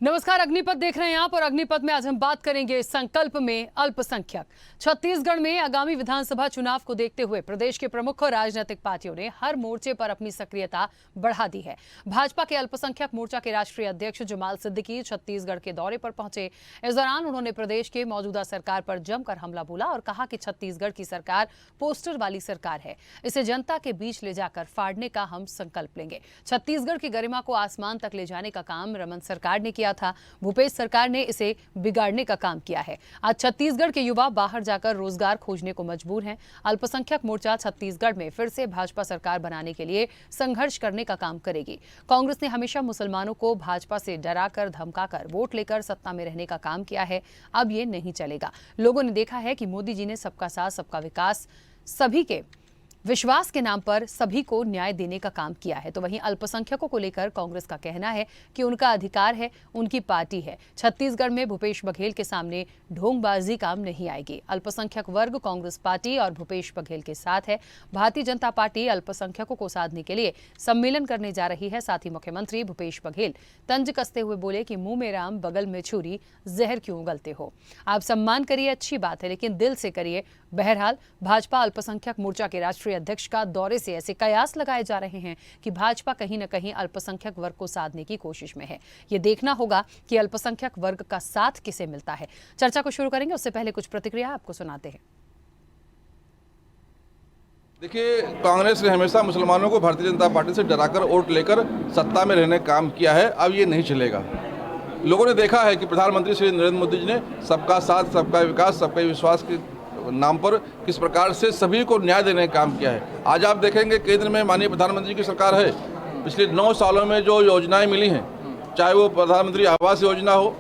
नमस्कार, अग्निपथ देख रहे हैं आप और अग्निपथ में आज हम बात करेंगे संकल्प में अल्पसंख्यक। छत्तीसगढ़ में आगामी विधानसभा चुनाव को देखते हुए प्रदेश के प्रमुख राजनीतिक पार्टियों ने हर मोर्चे पर अपनी सक्रियता बढ़ा दी है। भाजपा के अल्पसंख्यक मोर्चा के राष्ट्रीय अध्यक्ष जमाल सिद्दीकी छत्तीसगढ़ के दौरे पर पहुंचे। इस दौरान उन्होंने प्रदेश के मौजूदा सरकार पर जमकर हमला बोला और कहा कि छत्तीसगढ़ की सरकार पोस्टर वाली सरकार है, इसे जनता के बीच ले जाकर फाड़ने का हम संकल्प लेंगे। छत्तीसगढ़ की गरिमा को आसमान तक ले जाने का काम रमन सरकार ने किया था, भूपेश सरकार ने इसे बिगाड़ने का काम किया है। आज छत्तीसगढ़ के युवा बाहर जाकर रोजगार खोजने को मजबूर हैं। अल्पसंख्यक मोर्चा छत्तीसगढ़ में फिर से भाजपा सरकार बनाने के लिए संघर्ष करने का काम करेगी। कांग्रेस ने हमेशा मुसलमानों को भाजपा से डराकर धमकाकर वोट लेकर सत्ता में रहने का काम किया है, अब ये नहीं चलेगा। लोगों ने देखा है कि मोदी जी ने सबका साथ सबका विकास, सभी के विश्वास के नाम पर सभी को न्याय देने का काम किया है। तो वहीं अल्पसंख्यकों को लेकर कांग्रेस का कहना है कि उनका अधिकार है, उनकी पार्टी है। छत्तीसगढ़ में भूपेश बघेल के सामने ढोंगबाजी काम नहीं आएगी। अल्पसंख्यक वर्ग कांग्रेस पार्टी और भूपेश बघेल के साथ है। भारतीय जनता पार्टी अल्पसंख्यकों को साधने के लिए सम्मेलन करने जा रही है। साथ ही मुख्यमंत्री भूपेश बघेल तंज कसते हुए बोले कि मुंह में राम बगल में छुरी, जहर क्यों उगलते हो। आप सम्मान करिए, अच्छी बात है, लेकिन दिल से करिए। बहरहाल भाजपा अल्पसंख्यक मोर्चा के राष्ट्रीय अध्यक्ष का दौरे से ऐसे कयास लगाए जा रहे हैं कि भाजपा कहीं न कहीं अल्पसंख्यक वर्ग को साधने की कोशिश में है। ये देखना होगा कि अल्पसंख्यक वर्ग का साथ किसे मिलता है। चर्चा को शुरू करेंगे, उससे पहले कुछ प्रतिक्रिया आपको सुनाते हैं। देखिए, कांग्रेस ने हमेशा मुसलमानों को भारतीय जनता पार्टी से डराकर वोट लेकर सत्ता में रहने का काम किया है, अब ये नहीं चलेगा। लोगों ने देखा है कि प्रधानमंत्री श्री नरेंद्र मोदी जी ने सबका साथ सबका विकास सबका विश्वास के नाम पर किस प्रकार से सभी को न्याय देने का काम किया है। आज आप देखेंगे केंद्र में माननीय प्रधानमंत्री की सरकार है। पिछले 9 सालों में जो योजनाएं मिली हैं, चाहे वो प्रधानमंत्री आवास योजना हो,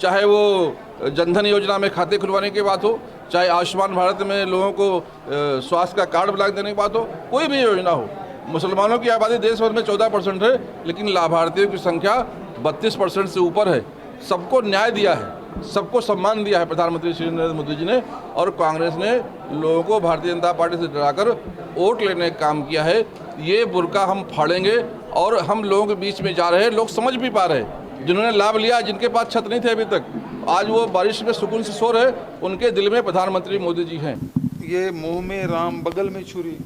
चाहे वो जनधन योजना में खाते खुलवाने की बात हो, चाहे आयुष्मान भारत में लोगों को स्वास्थ्य का कार्ड बना देने की बात हो, कोई भी योजना हो। मुसलमानों की आबादी देश भर में 14% है, लेकिन लाभार्थियों की संख्या 32% से ऊपर है। सबको न्याय दिया है, सबको सम्मान दिया है प्रधानमंत्री श्री नरेंद्र मोदी जी ने, और कांग्रेस ने लोगों को भारतीय जनता पार्टी से डराकर वोट लेने का काम किया है। ये बुर्का हम फाड़ेंगे और हम लोगों के बीच में जा रहे हैं। लोग समझ भी पा रहे हैं, जिन्होंने लाभ लिया, जिनके पास छत नहीं थे अभी तक, आज वो बारिश में सुकून से सो रहे, उनके दिल में प्रधानमंत्री मोदी जी हैं। ये मुंह में राम बगल में छुरी,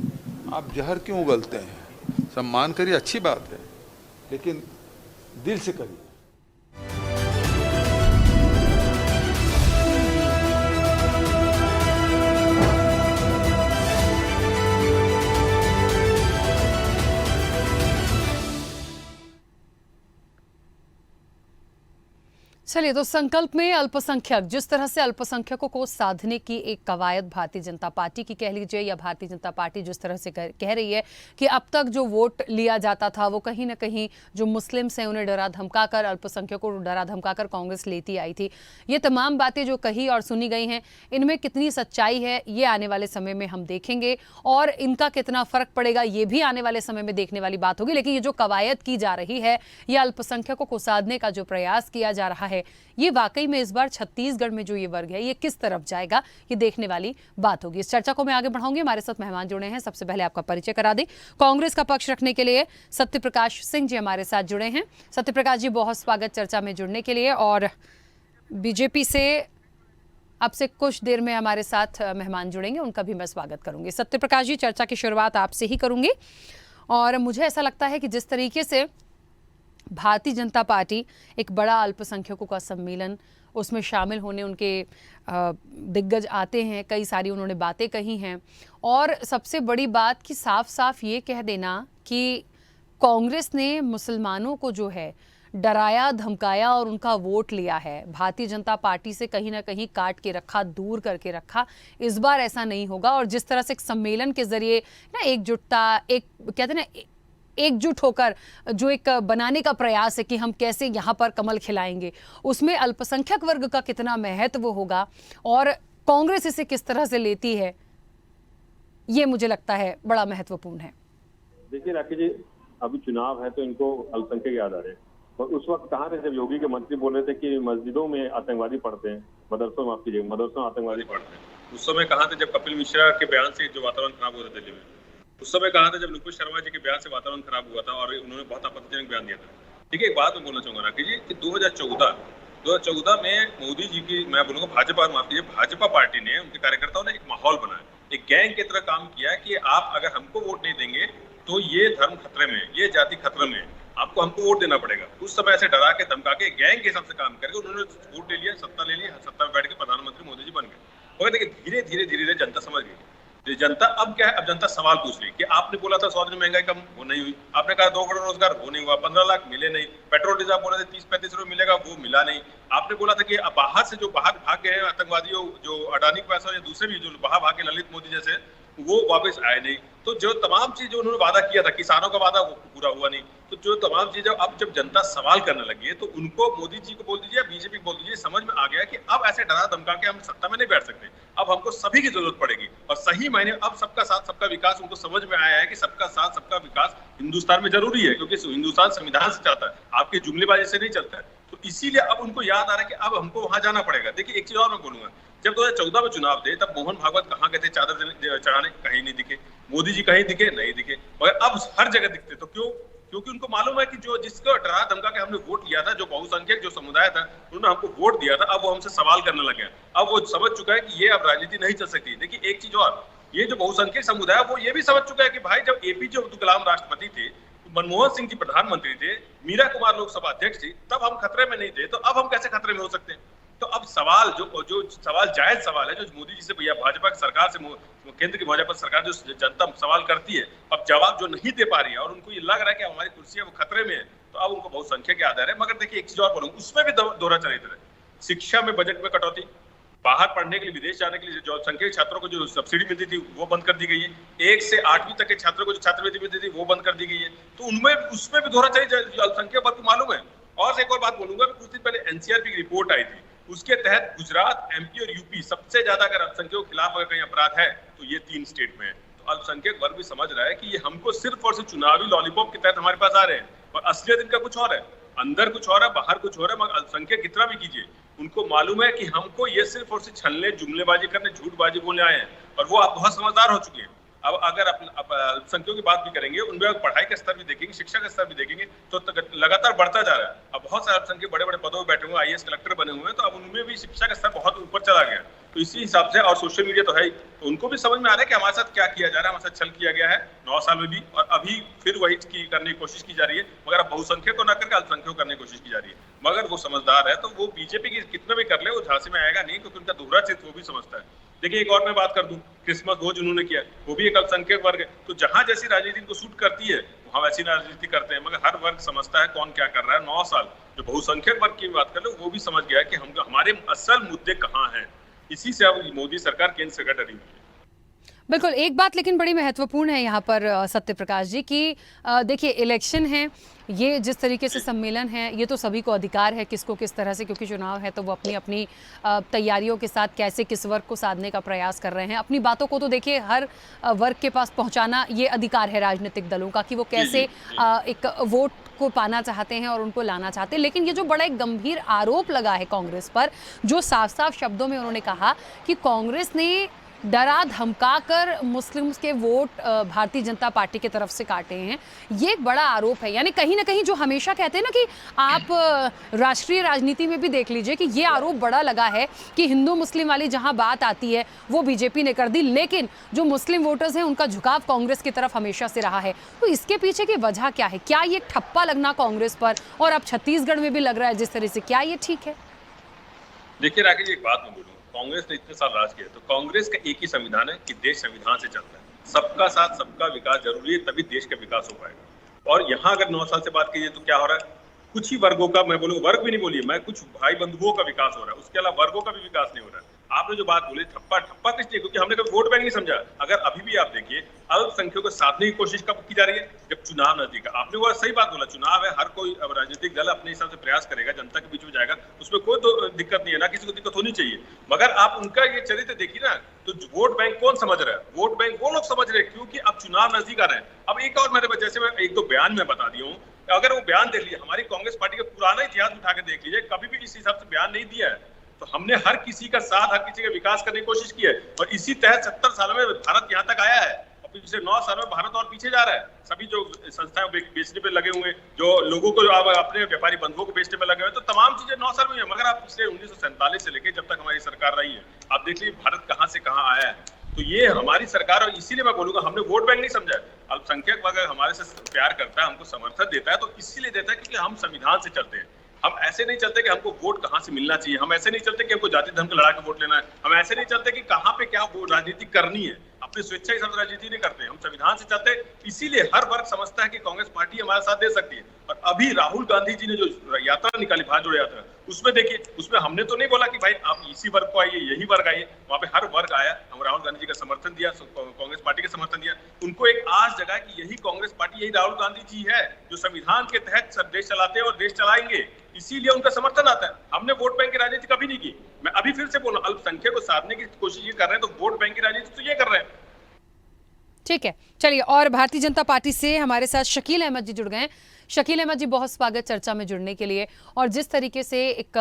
आप जहर क्यों उगलते हैं। सम्मान करिए, अच्छी बात है, लेकिन दिल से करिए। चलिए, तो संकल्प में अल्पसंख्यक, जिस तरह से अल्पसंख्यकों को साधने की एक कवायद भारतीय जनता पार्टी की कह लीजिए, या भारतीय जनता पार्टी जिस तरह से कह रही है कि अब तक जो वोट लिया जाता था वो कहीं ना कहीं जो मुस्लिम्स हैं उन्हें डरा धमकाकर, अल्पसंख्यकों को डरा धमकाकर कांग्रेस लेती आई थी। ये तमाम बातें जो कही और सुनी गई हैं, इनमें कितनी सच्चाई है ये आने वाले समय में हम देखेंगे, और इनका कितना फर्क पड़ेगा ये भी आने वाले समय में देखने वाली बात होगी। लेकिन ये जो कवायद की जा रही है, ये अल्पसंख्यकों को साधने का जो प्रयास किया जा रहा है, ये वाकई में इस बार छत्तीसगढ़ में जो ये वर्ग है ये किस तरफ जाएगा, ये देखने वाली बात होगी। इस चर्चा को मैं आगे बढ़ाऊंगी। हमारे साथ मेहमान जुड़े हैं। सबसे पहले आपका परिचय करा दें। कांग्रेस का पक्ष रखने के लिए सत्यप्रकाश सिंह जी हमारे साथ जुड़े हैं। सत्यप्रकाश जी, बहुत स्वागत चर्चा में जुड़ने के लिए। और बीजेपी से आपसे कुछ देर में हमारे साथ मेहमान जुड़ेंगे, उनका भी मैं स्वागत करूंगी। सत्यप्रकाश जी, चर्चा की शुरुआत आपसे ही करूंगी। और मुझे ऐसा लगता है कि जिस तरीके से भारतीय जनता पार्टी एक बड़ा अल्पसंख्यकों का सम्मेलन, उसमें शामिल होने उनके दिग्गज आते हैं, कई सारी उन्होंने बातें कही हैं, और सबसे बड़ी बात कि साफ साफ ये कह देना कि कांग्रेस ने मुसलमानों को जो है डराया धमकाया और उनका वोट लिया है। भारतीय जनता पार्टी से कहीं ना कहीं काट के रखा, दूर करके रखा। इस बार ऐसा नहीं होगा। और जिस तरह से एक सम्मेलन के जरिए ना एकजुटता, एक कहते हैं ना एकजुट होकर जो एक बनाने का प्रयास है कि हम कैसे यहाँ पर कमल खिलाएंगे, उसमें अल्पसंख्यक वर्ग का कितना महत्व होगा और कांग्रेस इसे किस तरह से लेती है, ये मुझे लगता है बड़ा महत्वपूर्ण है। देखिए राकेश जी, अभी चुनाव है तो इनको अल्पसंख्यक याद आ रहे हैं, और उस वक्त कहाँ थे जब योगी के मंत्री बोल रहे थे कि मस्जिदों में आतंकवादी पढ़ते हैं, मदरसों माफ कीजिएगा, मदरसों में आतंकवादी पढ़ते हैं। उस समय कहाँ थे जब कपिल मिश्रा के बयान से जो वातावरण खराब हो रहा था दिल्ली में? उस समय कहा था जब नुपुर शर्मा जी के बयान से वातावरण खराब हुआ था और उन्होंने बहुत आपत्तिजनक बयान दिया था। देखिए, एक बात मैं बोलना चाहूंगा राकेश जी कि 2014 में मोदी जी की, मैं बोलूंगा भाजपा पार्टी ने, उनके कार्यकर्ताओं ने एक माहौल बनाया, एक गैंग की तरह काम किया कि आप अगर हमको वोट नहीं देंगे तो ये धर्म खतरे में, ये जाति खतरे में, आपको हमको वोट देना पड़ेगा। उस समय ऐसे डरा के धमका के गैंग के हिसाब से काम करके उन्होंने वोट ले लिया, सत्ता ले ली, सत्ता में बैठ के प्रधानमंत्री मोदी जी बन गए। मगर देखिए, धीरे धीरे जनता समझ गई। जनता अब क्या है, अब जनता सवाल पूछ रही कि आपने बोला था 100 दिन महंगाई कम, वो नहीं हुई। आपने कहा 2 करोड़ रोजगार, वो नहीं हुआ। 15 लाख मिले नहीं। पेट्रोल डीजल बोले थे 30-35 रुपए मिलेगा, वो मिला नहीं। आपने बोला था कि बाहर से जो बाहर भाग गए आतंकवादियों, जो अडानी के पैसा या दूसरे भी जो बाहर भागे ललित मोदी जैसे, वो वापस आए नहीं। तो जो तमाम चीज जो उन्होंने वादा किया था, किसानों का वादा, वो पूरा हुआ नहीं। तो जो तमाम चीजें अब जब जनता सवाल करने लगी है, तो उनको मोदी जी को बोल दीजिए, बीजेपी को बोल दीजिए, समझ में आ गया कि अब ऐसे डरा धमका के हम सत्ता में नहीं बैठ सकते। अब हमको सभी की जरूरत पड़ेगी और सही मायने अब सबका साथ सबका विकास उनको समझ में आया है कि सबका साथ सबका विकास हिंदुस्तान में जरूरी है, क्योंकि हिंदुस्तान संविधान से चाहता है, आपकी जुमलेबाजी से नहीं चलता है। तो इसीलिए अब उनको याद आ रहा है कि अब हमको वहां जाना पड़ेगा। देखिए, एक चीज और मैं बोलूंगा, जब 2014 में चुनाव थे तब मोहन भागवत कहाँ गए थे चादर चढ़ाने? कहीं नहीं दिखे। मोदी जी कहीं दिखे? नहीं दिखे। मगर अब हर जगह दिखते। तो क्यों? क्योंकि उनको मालूम है कि जो जिसको डरा धमका के हमने वोट लिया था, जो बहुसंख्यक जो समुदाय था, उन्होंने हमको वोट दिया था, अब वो हमसे सवाल करने लगे। अब वो समझ चुका है कि ये अब राजनीति नहीं चल सकती। देखिए, एक चीज और, ये जो बहुसंख्यक समुदाय है वो ये भी समझ चुका है कि भाई जब एपीजे अब्दुल कलाम राष्ट्रपति थे, मनमोहन सिंह जी प्रधानमंत्री थे, मीरा कुमार लोकसभा अध्यक्ष थी, तब हम खतरे में नहीं थे, तो अब हम कैसे खतरे में हो सकते हैं? तो अब सवाल जो सवाल जायज सवाल है, जो मोदी जी से भैया भाजपा की सरकार से, केंद्र की भाजपा सरकार जो जनता सवाल करती है, अब जवाब जो नहीं दे पा रही है और उनको ये लग रहा है कि हमारी कुर्सी है वो खतरे में है, तो अब उनको बहुसंख्यक के आधार है। मगर देखिए, एक चीज और बोलूंगा, उसमें भी दोहरा चरित्र है। शिक्षा में बजट में कटौती, बाहर पढ़ने के लिए, विदेश जाने के लिए जो संख्यक छात्रों को जो सब्सिडी मिलती थी वो बंद कर दी गई है। 1 से 8वीं तक के छात्रों को जो छात्रवृत्ति मिलती थी वो बंद कर दी गई है। तो उसमें भी दोहरा चरित्र अल्पसंख्यक वर्ग को मालूम है। और एक और बात बोलूंगा, कुछ दिन पहले एनसीआरबी की रिपोर्ट आई थी, उसके तहत गुजरात, एमपी और यूपी सबसे ज्यादा अगर अल्पसंख्यकों के खिलाफ अगर कहीं अपराध है तो ये 3 स्टेट में है। तो अल्पसंख्यक वर्ग भी समझ रहा है कि ये हमको सिर्फ और सिर्फ चुनावी लॉलीपॉप के तहत हमारे पास आ रहे हैं, और असलियत इनका कुछ और है, अंदर कुछ और है, बाहर कुछ और है। मगर अल्पसंख्यक कितना भी कीजिए, उनको मालूम है कि हमको ये सिर्फ और सिर्फ छलने, जुमलेबाजी करने, झूठबाजी बोलने आए हैं, और वो आप बहुत समझदार हो चुके हैं। अब अगर अल्पसंख्यकों की बात भी करेंगे, उनमें पढ़ाई का स्तर भी देखेंगे, शिक्षा का स्तर भी देखेंगे, तो लगातार बढ़ता जा रहा है। अब बहुत सारे अल्पसंख्यक बड़े बड़े पदों में बैठे हुए, आईएएस कलेक्टर बने हुए हैं, तो अब उनमें भी शिक्षा का स्तर बहुत ऊपर चला गया। तो इसी हिसाब से, और सोशल मीडिया तो है ही, तो उनको भी समझ में आ रहा है कि हमारे साथ क्या किया जा रहा है, हमारे साथ छल किया गया है 9 साल में भी, और अभी फिर वही करने की कोशिश की जा रही है। मगर अब बहुसंख्यक को न करके अल्पसंख्यक करने की कोशिश की जा रही है। मगर वो समझदार है, तो वो बीजेपी की कितना भी कर ले, वो झांसे में आएगा नहीं, क्योंकि उनका दोहरा चित्र वो भी समझता है। देखिए, एक और मैं बात कर दूं, क्रिसमस भोज उन्होंने किया, वो भी एक अल्पसंख्यक वर्ग है। तो जहां जैसी राजनीति इनको सूट करती है वहां वैसी राजनीति करते हैं। मगर हर वर्ग समझता है कौन क्या कर रहा है। 9 साल जो बहुसंख्यक वर्ग की बात कर लो, वो भी समझ गया कि हमारे असल मुद्दे कहाँ हैं। इसी से अब मोदी सरकार, केंद्र सरकार डरी हुई है। बिल्कुल, एक बात लेकिन बड़ी महत्वपूर्ण है यहाँ पर सत्य प्रकाश जी की, देखिए इलेक्शन है, ये जिस तरीके से सम्मेलन है, ये तो सभी को अधिकार है किसको किस तरह से, क्योंकि चुनाव है तो वो अपनी अपनी तैयारियों के साथ कैसे किस वर्ग को साधने का प्रयास कर रहे हैं। अपनी बातों को तो देखिए हर वर्ग के पास पहुँचाना ये अधिकार है राजनीतिक दलों का कि वो कैसे एक वोट को पाना चाहते हैं और उनको लाना चाहते हैं। लेकिन ये जो बड़ा एक गंभीर आरोप लगा है कांग्रेस पर, जो साफ साफ शब्दों में उन्होंने कहा कि कांग्रेस ने डरा धमका कर मुस्लिम्स के वोट भारतीय जनता पार्टी की तरफ से काटे हैं, ये एक बड़ा आरोप है। यानी कहीं ना कहीं जो हमेशा कहते हैं ना कि आप राष्ट्रीय राजनीति में भी देख लीजिए कि ये आरोप बड़ा लगा है कि हिंदू मुस्लिम वाली जहां बात आती है वो बीजेपी ने कर दी, लेकिन जो मुस्लिम वोटर्स हैं उनका झुकाव कांग्रेस की तरफ हमेशा से रहा है। तो इसके पीछे की वजह क्या है? क्या ये ठप्पा लगना कांग्रेस पर, और अब छत्तीसगढ़ में भी लग रहा है जिस तरह से, क्या ये ठीक है? देखिए राकेश, एक बात मैं बोलूँ, कांग्रेस ने इतने साल राज किया, तो कांग्रेस का एक ही संविधान है कि देश संविधान से चलता है। सबका साथ सबका विकास जरूरी है, तभी देश का विकास हो पाएगा। और यहाँ अगर 9 साल से बात कीजिए तो क्या हो रहा है, कुछ ही वर्गों का, मैं बोलूँ वर्ग भी नहीं बोलिए, मैं कुछ भाई बंधुओं का विकास हो रहा है, उसके अलावा वर्गों का भी विकास नहीं हो रहा है। आपने जो बात बोली ठप्पा किस लिए, क्योंकि हमने कभी वोट बैंक नहीं समझा। अगर अभी भी आप देखिए अल्पसंख्यकों को साधने की कोशिश कब की जा रही है, जब चुनाव नजदीक है। आपने वो सही बात बोला, चुनाव है, हर कोई अब राजनीतिक दल अपने हिसाब से प्रयास करेगा, जनता के बीच में जाएगा, उसमें कोई तो दिक्कत नहीं है, ना किसी को दिक्कत होनी चाहिए। मगर आप उनका ये चरित्र देखिए ना, तो वोट बैंक कौन समझ रहा है? वोट बैंक वो लोग समझ रहे हैं क्योंकि अब चुनाव नजदीक आ रहे हैं। अब एक और मेरे जैसे मैं एक दो बयान में बता दिया हूँ, अगर वो बयान देख लीजिए, हमारी कांग्रेस पार्टी का पुराना इतिहास उठा के देख लीजिए, कभी भी इस हिसाब से बयान नहीं दिया है। तो हमने हर किसी का साथ, हर किसी का विकास करने की कोशिश की है, और इसी तहत 70 सालों में भारत यहाँ तक आया है। और पिछले 9 सालों में भारत और पीछे जा रहा है। सभी जो संस्थाएं बेचने पे लगे हुए, जो लोगों को अब अपने व्यापारी बंधुओं को बेचने में लगे हुए, तो तमाम चीजें 9 साल में हुई है। मगर आप पिछले 1947 से लेकर जब तक हमारी सरकार रही है, आप देख लीजिए भारत कहां से कहां आया है। तो ये हमारी सरकार, और इसीलिए मैं बोलूंगा हमने वोट बैंक नहीं समझा है। अल्पसंख्यक अगर हमारे से प्यार करता है, हमको समर्थन देता है, तो इसीलिए देता है क्योंकि हम संविधान से चलते हैं। हम ऐसे नहीं चलते कि हमको वोट कहां से मिलना चाहिए, हम ऐसे नहीं चलते कि हमको जाति धर्म को लड़ा के वोट लेना है, हम ऐसे नहीं चलते कि कहां पे क्या राजनीति करनी है। अपनी स्वेच्छा के साथ राजनीति नहीं करते, हम संविधान से चलते हैं। इसीलिए हर वर्ग समझता है कि कांग्रेस पार्टी हमारा साथ दे सकती है। और अभी राहुल गांधी जी ने जो यात्रा निकाली, भारत जोड़ो यात्रा, उसमें देखिए, उसमें हमने तो नहीं बोला कि भाई आप इसी वर्ग को आइए, यही वर्ग आइए। वहां पे हर वर्ग आया, हम राहुल गांधी जी का समर्थन दिया, कांग्रेस पार्टी का समर्थन दिया। उनको एक आस जगा कि यही कांग्रेस पार्टी, यही राहुल गांधी जी है जो संविधान के तहत सब देश चलाते हैं और देश चलाएंगे। इसीलिए उनका समर्थन आता है। हमने वोट बैंक की राजनीति कभी नहीं की। मैं अभी फिर से बोल रहा हूं, अल्पसंख्यक को साधने की कोशिश ये कर रहे हैं, तो वोट बैंक की राजनीति तो ये कर रहे हैं। ठीक है, चलिए, और भारतीय जनता पार्टी से हमारे साथ शकील अहमद जी जुड़ गए हैं। शकील अहमद जी, बहुत स्वागत चर्चा में जुड़ने के लिए। और जिस तरीके से एक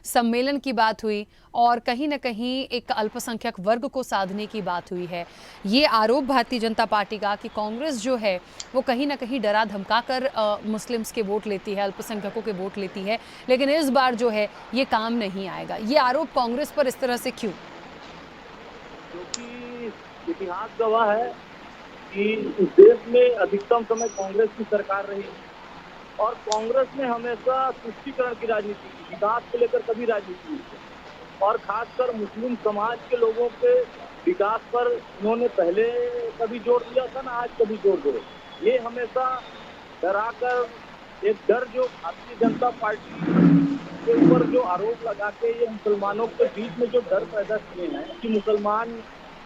सम्मेलन की बात हुई और कहीं ना कहीं एक अल्पसंख्यक वर्ग को साधने की बात हुई है, ये आरोप भारतीय जनता पार्टी का कि कांग्रेस जो है वो कहीं ना कहीं डरा धमका कर मुस्लिम्स के वोट लेती है, अल्पसंख्यकों के वोट लेती है, लेकिन इस बार जो है ये काम नहीं आएगा। ये आरोप कांग्रेस पर इस तरह से क्यों? क्योंकि इतिहास गवाह है कि इस देश में अधिकतम समय कांग्रेस की सरकार रही और कांग्रेस ने हमेशा तुष्टीकरण की राजनीति की, विकास को लेकर कभी राजनीति नहीं की। और खासकर मुस्लिम समाज के लोगों के विकास पर उन्होंने पहले कभी जोर दिया था ना, आज कभी जोर दे। ये हमेशा डराकर एक डर जो भारतीय जनता पार्टी के ऊपर जो आरोप लगा के ये मुसलमानों के बीच में जो डर पैदा किए हैं कि मुसलमान,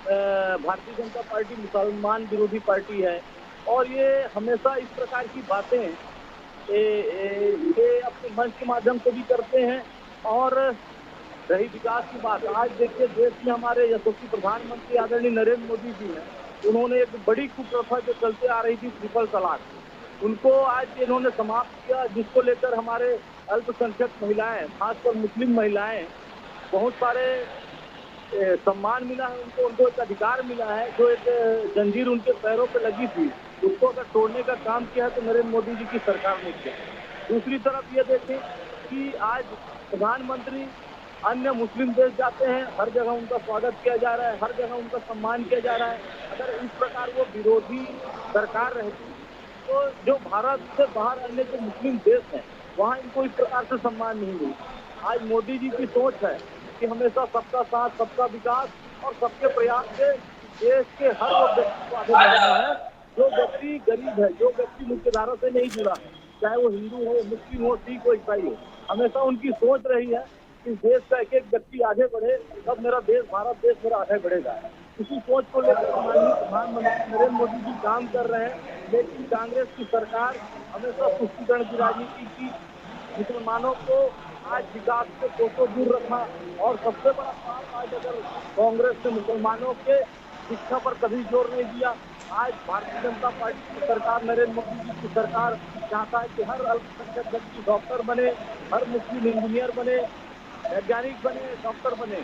भारतीय जनता पार्टी मुसलमान विरोधी पार्टी है, और ये हमेशा इस प्रकार की बातें ये अपने मंच के माध्यम से भी करते हैं। और रही विकास की बात, आज देखिए देश में हमारे यशस्वी प्रधानमंत्री आदरणीय नरेंद्र मोदी जी हैं, उन्होंने एक बड़ी कुप्रथा जो चलते आ रही थी ट्रिपल तलाक, उनको आज इन्होंने समाप्त किया, जिसको लेकर हमारे अल्पसंख्यक महिलाएं, खासकर मुस्लिम महिलाएं, बहुत सारे सम्मान मिला है उनको एक अधिकार मिला है। जो एक जंजीर उनके पैरों पे लगी थी, उसको अगर तोड़ने का काम किया है तो नरेंद्र मोदी जी की सरकार ने किया। दूसरी तरफ ये देखें कि आज प्रधानमंत्री अन्य मुस्लिम देश जाते हैं, हर जगह उनका स्वागत किया जा रहा है, हर जगह उनका सम्मान किया जा रहा है। अगर इस प्रकार वो विरोधी सरकार रहती तो जो भारत से बाहर अन्य जो मुस्लिम देश हैं वहाँ इनको इस प्रकार से सम्मान नहीं मिलता। आज मोदी जी की सोच है कि हमेशा सबका साथ, सबका विकास और सबके प्रयास से देश के हर वो व्यक्ति को आगे बढ़ाना है। जो व्यक्ति गरीब है, जो व्यक्ति मुख्यधारा से नहीं जुड़ा है, चाहे वो हिंदू हो, मुस्लिम हो, सिख हो, ईसाई हो, हमेशा उनकी सोच रही है कि देश का एक एक व्यक्ति आगे बढ़े, तब मेरा देश, भारत देश मेरा आगे बढ़ेगा। इसी सोच को लेकर हमारे प्रधानमंत्री नरेंद्र मोदी जी काम कर रहे हैं। लेकिन कांग्रेस की सरकार हमेशा तुष्टीकरण की राजनीति की, मुसलमानों को आज विकास से कोसों दूर रखा। और सबसे बड़ा काम आज अगर कांग्रेस ने मुसलमानों के शिक्षा पर कभी जोर नहीं दिया। आज भारतीय जनता पार्टी की सरकार, नरेंद्र मोदी जी की सरकार चाहता है कि हर अल्पसंख्यक व्यक्ति डॉक्टर बने, हर मुस्लिम इंजीनियर बने, वैज्ञानिक बने, डॉक्टर बने।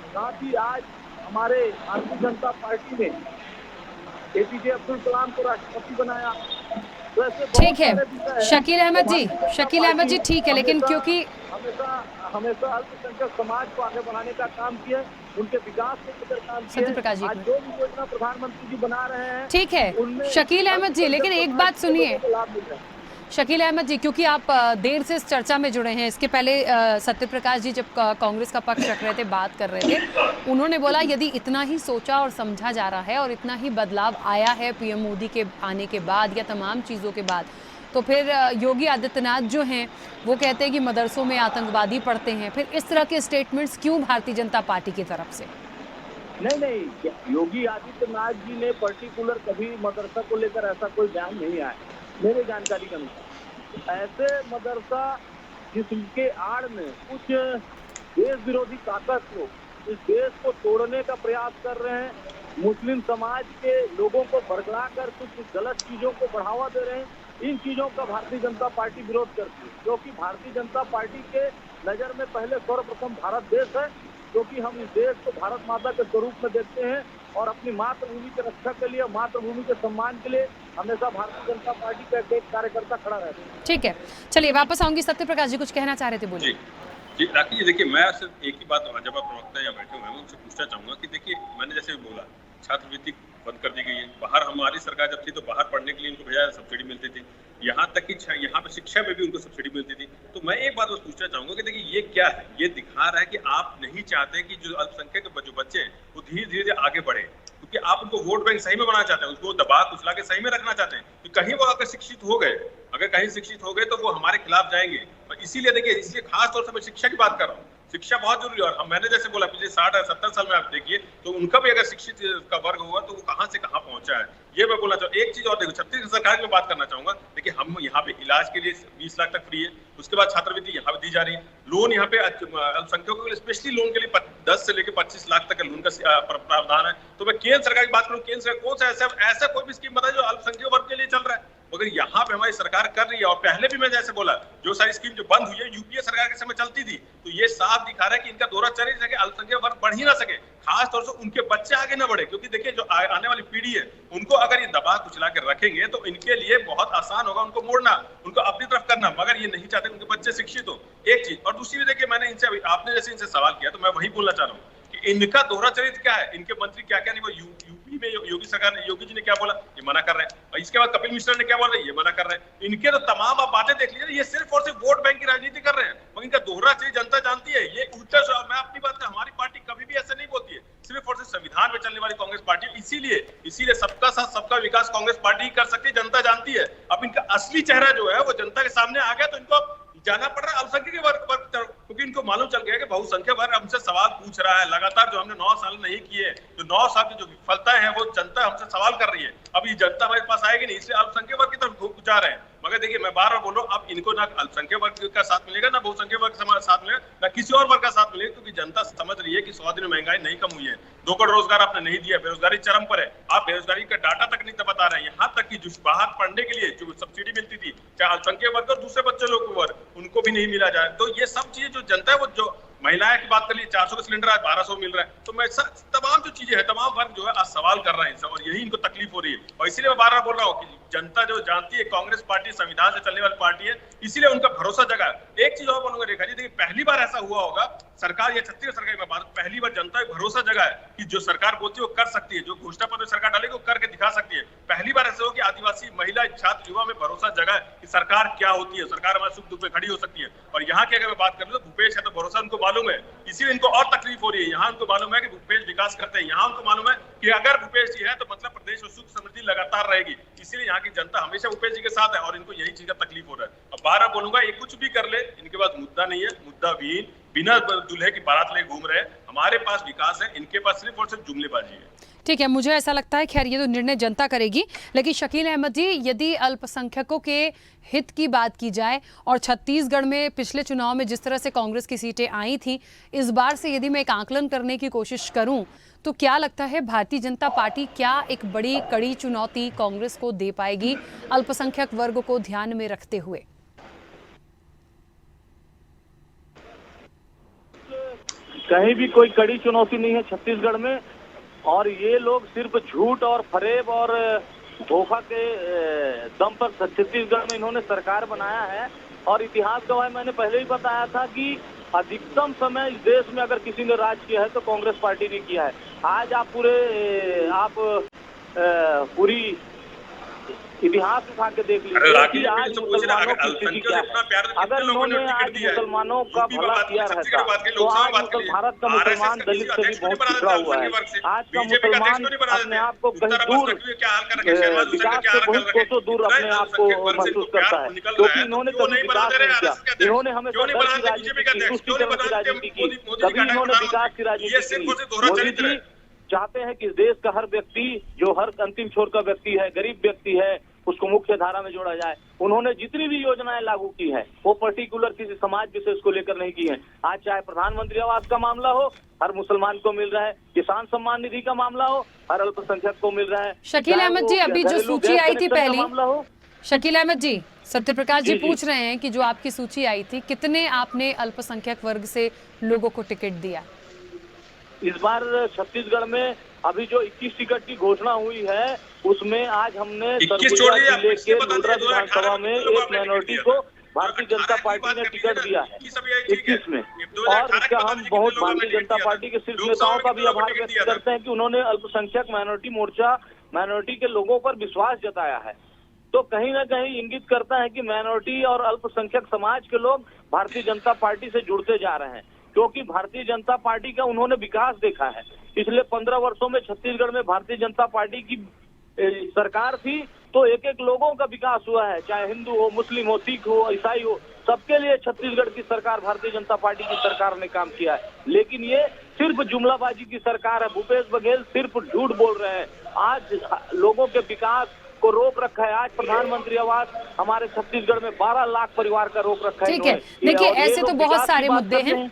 साथ ही आज हमारे भारतीय जनता पार्टी ने एपीजे अब्दुल कलाम को राष्ट्रपति बनाया। तो ठीक है शकील अहमद जी, शकील अहमद जी, ठीक है, लेकिन क्योंकि हमेशा अल्पसंख्यक समाज को आगे बढ़ाने का काम किया, उनके विकास को लेकर काम किया। सत्यप्रकाश जी, आज जो भी योजना प्रधानमंत्री जी बना रहे हैं, ठीक है शकील अहमद जी, लेकिन एक बात सुनिए शकील अहमद जी, क्योंकि आप देर से इस चर्चा में जुड़े हैं। इसके पहले सत्यप्रकाश जी जब कांग्रेस का पक्ष रख रहे थे, बात कर रहे थे, उन्होंने बोला यदि इतना ही सोचा और समझा जा रहा है और इतना ही बदलाव आया है पीएम मोदी के आने के बाद या तमाम चीज़ों के बाद, तो फिर योगी आदित्यनाथ जो हैं वो कहते हैं कि मदरसों में आतंकवादी पढ़ते हैं। फिर इस तरह के स्टेटमेंट्स क्यों भारतीय जनता पार्टी की तरफ से? नहीं, योगी आदित्यनाथ जी ने पर्टिकुलर कभी मदरसा को लेकर ऐसा कोई बयान नहीं आया मेरे जानकारी के अनुसार। ऐसे मदरसा जिसके आड़ में कुछ देश विरोधी ताकत लोग इस देश को तोड़ने का प्रयास कर रहे हैं, मुस्लिम समाज के लोगों को भड़का कर कुछ गलत चीजों को बढ़ावा दे रहे हैं, इन चीजों का भारतीय जनता पार्टी विरोध करती है। क्योंकि भारतीय जनता पार्टी के नजर में पहले सर्वप्रथम भारत देश है, क्योंकि हम इस देश को भारत माता के स्वरूप में देखते हैं। और अपनी मातृभूमि की रक्षा के लिए, मातृभूमि के सम्मान के लिए हमेशा भारतीय जनता पार्टी का एक कार्यकर्ता खड़ा रहता है। ठीक है, चलिए वापस आऊंगी। सत्य प्रकाश जी कुछ कहना चाह रहे थे, बोलिए। जी राखी जी, देखिए मैं सिर्फ एक ही बात भाजपा प्रवक्ता यहाँ बैठे हुए हैं, मैं उनसे पूछना चाहूंगा कि देखिए मैंने जैसे बोला छात्रवृत्ति बंद कर दी गई है, बाहर हमारी सरकार जब थी तो बाहर पढ़ने के लिए इनको भेजा सब्सिडी मिलती थी, यहाँ तक कि यहाँ पे शिक्षा में भी उनको सब्सिडी मिलती थी। तो मैं एक बात बस पूछना चाहूंगा कि देखिए ये क्या है, ये दिखा रहा है कि आप नहीं चाहते कि जो अल्पसंख्यक जो बच्चे हैं वो धीरे धीरे आगे बढ़े, क्योंकि आप उनको वोट बैंक सही में बनाना चाहते हैं, उसको दबा कुचला के सही में रखना चाहते हैं कि कहीं वो अगर शिक्षित हो गए, अगर कहीं शिक्षित हो गए तो वो हमारे खिलाफ जाएंगे। और इसीलिए देखिए, इसलिए खास तौर से मैं शिक्षा की बात कर रहा हूँ, शिक्षा बहुत जरूरी है। और मैंने जैसे बोला पिछले 60-70 साल में आप देखिए तो उनका भी अगर शिक्षित का वर्ग हुआ तो वो कहां से कहां पहुंचा है, ये मैं बोलना चाहूँ। एक चीज और देखो, छत्तीसगढ़ सरकार की बात करना चाहूंगा। देखिए हम यहाँ पे इलाज के लिए 20 लाख तक फ्री है, उसके बाद छात्रवृत्ति यहाँ पे दी जा रही है, लोन यहाँ पे अल्पसंख्यकों के लिए स्पेशली लोन के लिए 10 से लेकर 25 लाख तक का लोन का प्रावधान है। तो मैं केंद्र सरकार की बात करूँ, केंद्र सरकार कौन सा ऐसा कोई भी स्कीम बताए जो अल्पसंख्यक वर्ग के लिए चल रहा है, मगर यहाँ पे हमारी सरकार कर रही है। और पहले भी मैं जैसे बोला जो सारी स्कीम जो बंद हुई है यूपीए सरकार के समय चलती थी, तो ये साफ दिखा रहा है कि इनका दौरा चल ही सके, अल्पसंख्यक वर्ग बढ़ ही ना सके, खास तौर से उनके बच्चे आगे ना बढ़े। क्योंकि देखिए जो आने वाली पीढ़ी है उनको अगर ये दबा कुचला कर रखेंगे तो इनके लिए बहुत आसान होगा उनको मोड़ना, उनको अपनी तरफ करना, मगर ये नहीं चाहते उनके बच्चे शिक्षित हो। एक चीज और दूसरी भी देखिए, मैंने इनसे आपने जैसे इनसे सवाल किया तो मैं वही बोलना चाह रहा हूँ कि इनका दोहरा चरित्र क्या है, इनके मंत्री क्या क्या नहीं, वो यूपी में योगी सरकार ने, योगी जी ने क्या बोला ये मना कर रहे हैं, और इसके बाद कपिल मिश्रा ने क्या बोला ये मना कर रहे हैं। इनके तो तमाम आप बातें देख लीजिए, ये सिर्फ और सिर्फ वोट बैंक की राजनीति कर रहे हैं, मगर इनका दोहरा चरित्र जनता जानती है। ये उल्टा, मैं अपनी बात कर, हमारी पार्टी कभी भी ऐसे नहीं बोलती है, सिर्फ और सिर्फ संविधान में चलने वाली कांग्रेस पार्टी, इसीलिए सबका साथ सबका विकास कांग्रेस पार्टी ही कर सकती है, जनता जानती है। अब इनका असली चेहरा जो है वो जनता के सामने आ गया, तो इनको जाना पड़ रहा है अल्पसंख्यक वर्ग, क्योंकि इनको मालूम चल गया कि बहुसंख्यक वर्ग हमसे सवाल पूछ रहा है लगातार, जो हमने 9 साल नहीं किए, जो 9 साल की जो विफलताएं हैं वो जनता हमसे सवाल कर रही है। अब ये जनता हमारे पास आएगी नहीं, इसलिए अल्पसंख्यक वर्ग की तरफ जा रहे हैं। मगर देखिए मैं बार बार बोल रहा हूँ, अब इनको ना अल्पसंख्यक वर्ग का साथ मिलेगा, ना बहुसंख्यक वर्ग का साथ मिलेगा, ना किसी और वर्ग का साथ मिलेगा, क्योंकि जनता समझ रही है कि 100 दिन में महंगाई नहीं कम हुई है, 2 करोड़ रोजगार आपने नहीं दिया, बेरोजगारी चरम पर है, आप बेरोजगारी का डाटा तक नहीं बता रहे हैं। यहाँ तक कि जो बाहर पढ़ने के लिए जो सब्सिडी मिलती थी, चाहे अल्पसंख्यक वर्ग और दूसरे बच्चे लोग वर्ग, उनको भी नहीं मिला जाए। तो ये सब चीजें जो जनता है, वो जो महिलाएं की बात कर ली, 400 का सिलेंडर आज 1200 मिल रहा है, तो मैं तमाम जो चीजें है, तमाम वर्ग जो है आज सवाल कर रहे हैं इनसे, और यही इनको तकलीफ हो रही है। और इसीलिए मैं बार बार बोल रहा हूँ कि जनता जो जानती है कांग्रेस पार्टी संविधान से चलने वाली पार्टी है, इसीलिए उनका भरोसा जगा है। एक चीज और बोलूंगा रेखा जी, देखिए पहली बार ऐसा हुआ होगा सरकार, या छत्तीसगढ़ सरकार में बात, पहली बार जनता एक भरोसा जगा है कि जो सरकार बोलती है वो कर सकती है, जो घोषणा पत्र सरकार डालेगी वो करके दिखा सकती है। पहली बार ऐसा हो कि आदिवासी महिला, छात्र, युवा में भरोसा जगा है कि सरकार क्या होती है, सरकार हमारे सुख दुख में खड़ी हो सकती है। और यहाँ की अगर मैं बात करूँ तो भूपेश है तो भरोसा उनको मालूम है, इसीलिए इनको और तकलीफ हो रही है। यहाँ उनको मालूम है कि भूपेश विकास करते हैं, यहाँ उनको मालूम है कि अगर भूपेश जी है तो मतलब प्रदेश में सुख समृद्धि लगातार रहेगी, इसीलिए यहाँ की जनता हमेशा भूपेश जी के साथ है, और इनको यही चीज का तकलीफ हो रहा है। अब बार बोलूंगा, ये कुछ भी कर ले, इनके पास मुद्दा नहीं है, मुद्दा विहीन, बिना दूल्हे की बारात ले घूम रहे हैं। हमारे पास विकास है, इनके पास सिर्फ और सिर्फ जुमलेबाजी है। ठीक है, मुझे ऐसा लगता है खैर ये तो निर्णय जनता करेगी। लेकिन शकील अहमद जी, यदि अल्पसंख्यकों के हित की बात की जाए और छत्तीसगढ़ में पिछले चुनाव में जिस तरह से कांग्रेस की सीटें आई थी, इस बार से यदि मैं एक आकलन करने की कोशिश करूं तो क्या लगता है भारतीय जनता पार्टी क्या एक बड़ी कड़ी चुनौती कांग्रेस को दे पाएगी अल्पसंख्यक वर्ग को ध्यान में रखते हुए? कहीं भी कोई कड़ी चुनौती नहीं है छत्तीसगढ़ में, और ये लोग सिर्फ झूठ और फरेब और धोखा के दम पर छत्तीसगढ़ में इन्होंने सरकार बनाया है। और इतिहास गवाह, मैंने पहले ही बताया था कि अधिकतम समय इस देश में अगर किसी ने राज किया है तो कांग्रेस पार्टी ने किया है। आज आप पूरी इतिहास उठा के देख लीजिए कि आज मुसलमानों की स्थिति क्या है। अगर इन्होंने आज मुसलमानों का भला किया रहता तो आज भारत का मुसलमान दलित से भी बहुत पिछड़ा हुआ है। आज का मुसलमान अपने आप को कहीं दूर, विकास से बहुत कोसों दूर अपने आप को महसूस करता है, क्योंकि इन्होंने कभी विकास नहीं किया। इन्होंने हमेशा दल की राजनीति की, तुष्टीकरण की राजनीति की, कभी इन्होंने विकास की राजनीति की। मोदी जी चाहते हैं कि देश का हर व्यक्ति, जो हर अंतिम छोर का व्यक्ति है, गरीब व्यक्ति है, उसको मुख्य धारा में जोड़ा जाए। उन्होंने जितनी भी योजनाएं लागू की है वो पर्टिकुलर किसी समाज विशेष को लेकर नहीं की है। आज चाहे प्रधानमंत्री आवास का मामला हो, हर मुसलमान को मिल रहा है, किसान सम्मान निधि का मामला हो, हर अल्पसंख्यक को मिल रहा है। शकील अहमद जी, अभी जो सूची आई थी पहली, शकील अहमद जी, सत्य प्रकाश जी पूछ रहे हैं कि जो आपकी सूची आई थी, कितने आपने अल्पसंख्यक वर्ग से लोगों को टिकट दिया? इस बार छत्तीसगढ़ में अभी जो 21 टिकट की घोषणा हुई है उसमें आज हमने सरगुजा जिले के लोधरा विधानसभा में एक माइनॉरिटी को भारतीय जनता पार्टी ने टिकट दिया है 21 में। और इसका हम बहुत भारतीय जनता पार्टी के शीर्ष नेताओं का भी आभार व्यक्त करते हैं कि उन्होंने अल्पसंख्यक माइनॉरिटी मोर्चा माइनॉरिटी के लोगों पर विश्वास जताया है। तो कहीं ना कहीं इंगित करता है कि माइनॉरिटी और अल्पसंख्यक समाज के लोग भारतीय जनता पार्टी से जुड़ते जा रहे हैं, क्योंकि भारतीय जनता पार्टी का उन्होंने विकास देखा है। पिछले 15 वर्षों में छत्तीसगढ़ में भारतीय जनता पार्टी की सरकार थी तो एक एक लोगों का विकास हुआ है, चाहे हिंदू हो, मुस्लिम हो, सिख हो, ईसाई हो, सबके लिए छत्तीसगढ़ की सरकार, भारतीय जनता पार्टी की सरकार ने काम किया है। लेकिन ये सिर्फ जुमलाबाजी की सरकार है। भूपेश बघेल सिर्फ झूठ बोल रहे हैं। आज लोगों के विकास को रोक रखा है। आज प्रधानमंत्री आवास हमारे छत्तीसगढ़ में 12 लाख परिवार का रोक रखा है। ठीक है, देखिए ऐसे तो बहुत सारे मुद्दे हैं,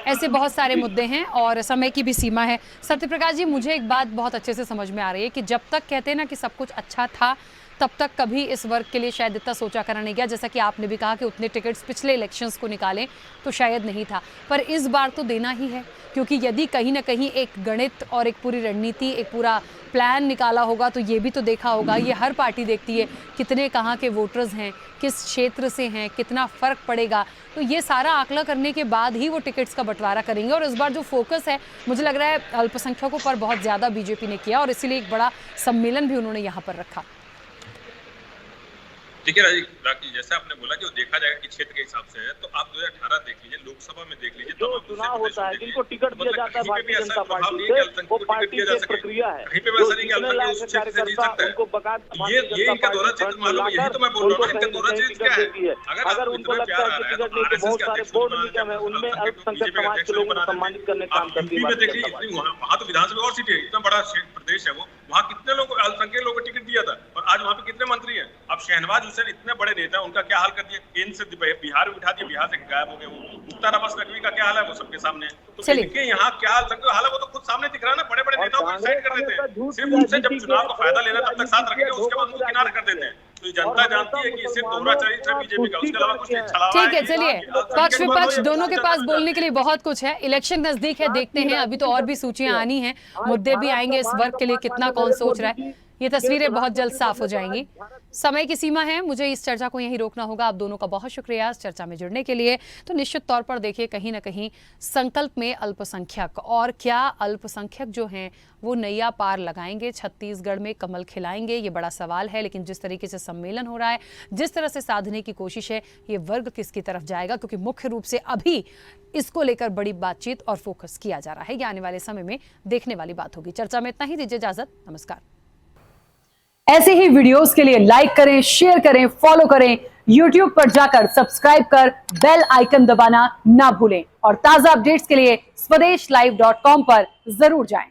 ऐसे बहुत सारे मुद्दे हैं और समय की भी सीमा है। सत्यप्रकाश जी, मुझे एक बात बहुत अच्छे से समझ में आ रही है कि जब तक कहते हैं ना कि सब कुछ अच्छा था, तब तक कभी इस वर्ग के लिए शायद इतना सोचा करा नहीं गया। जैसा कि आपने भी कहा कि उतने टिकट्स पिछले इलेक्शंस को निकालें तो शायद नहीं था, पर इस बार तो देना ही है, क्योंकि यदि कहीं ना कहीं एक गणित और एक पूरी रणनीति, एक पूरा प्लान निकाला होगा तो ये भी तो देखा होगा। ये हर पार्टी देखती है कितने कहाँ के वोटर्स हैं, किस क्षेत्र से हैं, कितना फ़र्क पड़ेगा, तो ये सारा आकलन करने के बाद ही वो टिकट्स का बंटवारा करेंगे। और इस बार जो फोकस है, मुझे लग रहा है अल्पसंख्यकों पर बहुत ज़्यादा बीजेपी ने किया और इसीलिए एक बड़ा सम्मेलन भी उन्होंने यहाँ पर रखा। देखिए राकेश, जैसा आपने बोला कि वो देखा जाएगा कि क्षेत्र के हिसाब से है, तो आप 2018 देख लीजिए, लोकसभा में देख लीजिए, जो चुनाव होता है, जिनको टिकट दिया जाता है भारतीय जनता पार्टी से, वो पार्टी की प्रक्रिया है। कहीं पे वैसा नहीं कि अल्पसंख्यक उस क्षेत्र से जीत सकता है। ये इनका दोहरा चित्र मालूम है, यही तो मैं बोल रहा हूँ, इनका दोहरा चित्र क्या है? अगर उनको लगता है कि टिकट नहीं, बहुत सारे बोर्ड निगम है, उनमें अल्पसंख्यक समाज के लोगों को सम्मानित करने का काम करती है। देख लीजिए, वहाँ तो विधानसभा और सीट है, इतना बड़ा प्रदेश है वो, वहाँ कितने लोग अल्पसंख्यक लोगों को टिकट दिया था और आज वहाँ पे कितने मंत्री हैं। अब शहनवाज हुसैन इतने बड़े नेता, उनका क्या हाल कर दिया, केंद्र से बिहार में बिठा दिया, बिहार से गायब हो गए। वो मुख्तार अब्बास नकवी का क्या हाल है, वो सबके सामने। तो इनके यहाँ क्या हाल है वो तो खुद सामने दिख रहा है ना। बड़े बड़े नेताओं को साइड कर देते हैं, सिर्फ उनसे जब चुनाव का फायदा लेना तब तक साथ रखेंगे, उसके बाद मुंह किनारे कर देते हैं। तो जनता जानती है कि इससे दोहरा चरित्र है बीजेपी का, उसके अलावा कुछ नहीं। ठीक है, चलिए, पक्ष विपक्ष दोनों के पास बोलने के लिए बहुत कुछ है। इलेक्शन नजदीक है, देखते हैं, अभी तो और भी सूचियां आनी हैं, मुद्दे भी आएंगे, इस वर्ग के लिए कितना कौन सोच रहा है, ये तस्वीरें बहुत जल्द साफ हो जाएंगी। समय की सीमा है, मुझे इस चर्चा को यहीं रोकना होगा। आप दोनों का बहुत शुक्रिया इस चर्चा में जुड़ने के लिए। तो निश्चित तौर पर देखिए, कहीं ना कहीं संकल्प में अल्पसंख्यक, और क्या अल्पसंख्यक जो हैं वो नैया पार लगाएंगे, छत्तीसगढ़ में कमल खिलाएंगे, ये बड़ा सवाल है। लेकिन जिस तरीके से सम्मेलन हो रहा है, जिस तरह से साधने की कोशिश है, ये वर्ग किसकी तरफ जाएगा, क्योंकि मुख्य रूप से अभी इसको लेकर बड़ी बातचीत और फोकस किया जा रहा है। ये आने वाले समय में देखने वाली बात होगी। चर्चा में इतना ही, दीजिए इजाजत, नमस्कार। ऐसे ही वीडियोस के लिए लाइक करें, शेयर करें, फॉलो करें, YouTube पर जाकर सब्सक्राइब कर बेल आइकन दबाना ना भूलें और ताजा अपडेट्स के लिए स्वदेशलाइव.com पर जरूर जाएं।